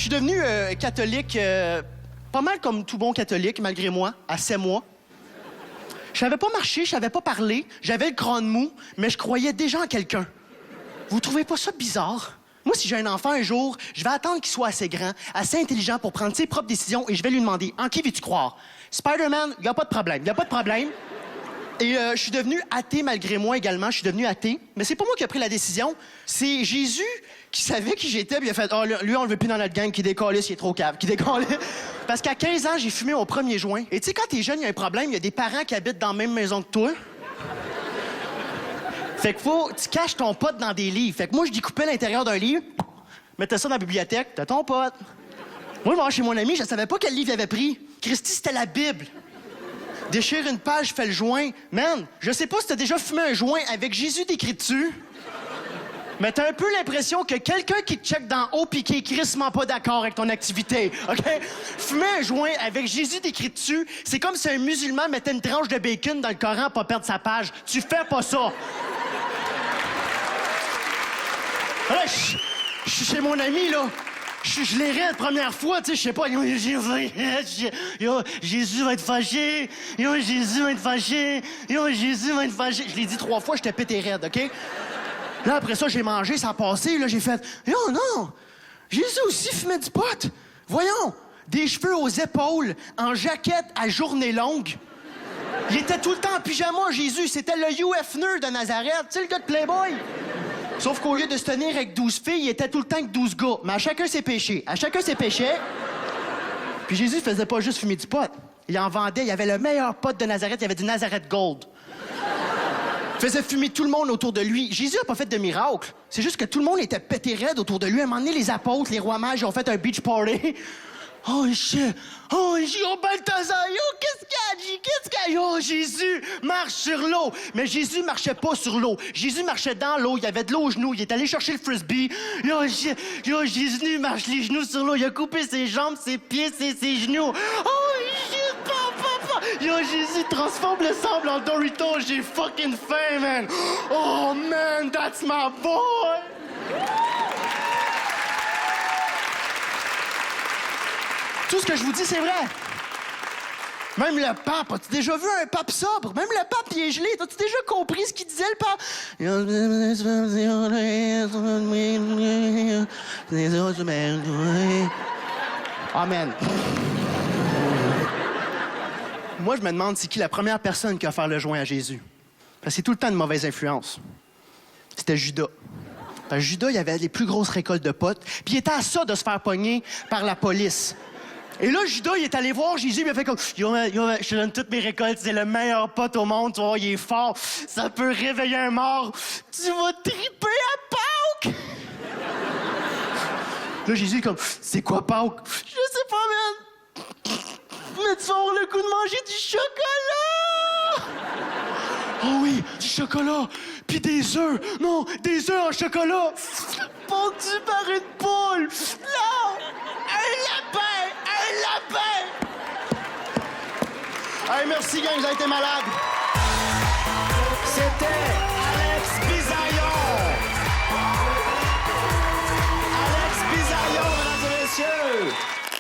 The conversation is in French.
suis devenu catholique, pas mal comme tout bon catholique, malgré moi, à 7 mois. Je savais pas marcher, je savais pas parler, j'avais le crâne mou, mais je croyais déjà en quelqu'un. Vous trouvez pas ça bizarre? Moi, si j'ai un enfant un jour, je vais attendre qu'il soit assez grand, assez intelligent pour prendre ses propres décisions et je vais lui demander « En qui veux-tu croire? » Spider-Man, y a pas de problème, y a pas de problème. Et je suis devenu athée malgré moi également, je suis devenu athée. Mais c'est pas moi qui ai pris la décision, c'est Jésus qui savait qui j'étais, puis il a fait « Oh, lui, on le veut plus dans notre gang, qui décalisse, il est trop cave, qui décalisse. » Parce qu'à 15 ans, j'ai fumé mon premier joint. Et tu sais, quand t'es jeune, il y a un problème, il y a des parents qui habitent dans la même maison que toi. Fait que tu caches ton pote dans des livres. Fait que moi, je découpais l'intérieur d'un livre, mettais ça dans la bibliothèque, t'as ton pote. Moi, je vais chez mon ami, je savais pas quel livre il avait pris. Christy, c'était la Bible. Déchire une page, fais le joint. Man, je sais pas si t'as déjà fumé un joint avec Jésus décrit dessus, mais t'as un peu l'impression que quelqu'un qui te check d'en haut pis qui est crissement pas d'accord avec ton activité, OK? Fumer un joint avec Jésus décrit dessus, c'est comme si un musulman mettait une tranche de bacon dans le Coran pour pas perdre sa page. Tu fais pas ça. Là, je suis chez mon ami, là. Je l'ai la première fois, tu sais, je sais pas. Jésus va être fâché. Jésus va être fâché. Jésus va être fâché. Je l'ai dit 3 fois, j'étais pété raide, OK? Là, après ça, j'ai mangé, ça a passé. Là, j'ai fait, non, Jésus aussi fumait du pot. Voyons, des cheveux aux épaules, en jaquette à journée longue. Il était tout le temps en pyjama, Jésus. C'était le Hugh Hefner de Nazareth, tu sais, le gars de Playboy. Sauf qu'au lieu de se tenir avec 12 filles, il était tout le temps avec 12 gars. Mais à chacun ses péchés. À chacun ses péchés. Puis Jésus faisait pas juste fumer du pot. Il en vendait. Il avait le meilleur pot de Nazareth. Il avait du Nazareth Gold. Il faisait fumer tout le monde autour de lui. Jésus a pas fait de miracle. C'est juste que tout le monde était pété raide autour de lui. À un moment donné, les apôtres, les rois mages, ils ont fait un beach party. Oh, shit! Oh, Balthazar! Yo, qu'est-ce qu'il y a? Yo, Jésus marche sur l'eau! Mais Jésus marchait pas sur l'eau. Jésus marchait dans l'eau. Il y avait de l'eau aux genoux. Il est allé chercher le frisbee. Jésus marche les genoux sur l'eau. Il a coupé ses jambes, ses pieds, ses genoux. Oh, shit! Papa! Yo, Jésus transforme le sable en Doritos. J'ai fucking faim, man! Oh, man, that's my boy! Tout ce que je vous dis, c'est vrai. Même le pape, as-tu déjà vu un pape sobre? Même le pape, il est gelé. As-tu déjà compris ce qu'il disait, le pape? Amen. Moi, je me demande c'est qui la première personne qui a offert le joint à Jésus. Parce que c'est tout le temps une mauvaise influence. C'était Judas. Parce que Judas, il avait les plus grosses récoltes de potes. Puis il était à ça de se faire pogner par la police. Et là, Judas, il est allé voir Jésus, il a fait comme « Yo, je te donne toutes mes récoltes, c'est le meilleur pote au monde, tu vois, il est fort, ça peut réveiller un mort, tu vas triper à Pâques! » Là, Jésus est comme « C'est quoi Pâques? »« Je sais pas, man! Mais tu vas avoir le goût de manger du chocolat! » Oh oui, du chocolat! Puis des œufs! Non, des œufs en chocolat! Pondus par une poule! Non! Un lapin! Un lapin! Hey, merci, gang, vous avez été malade! C'était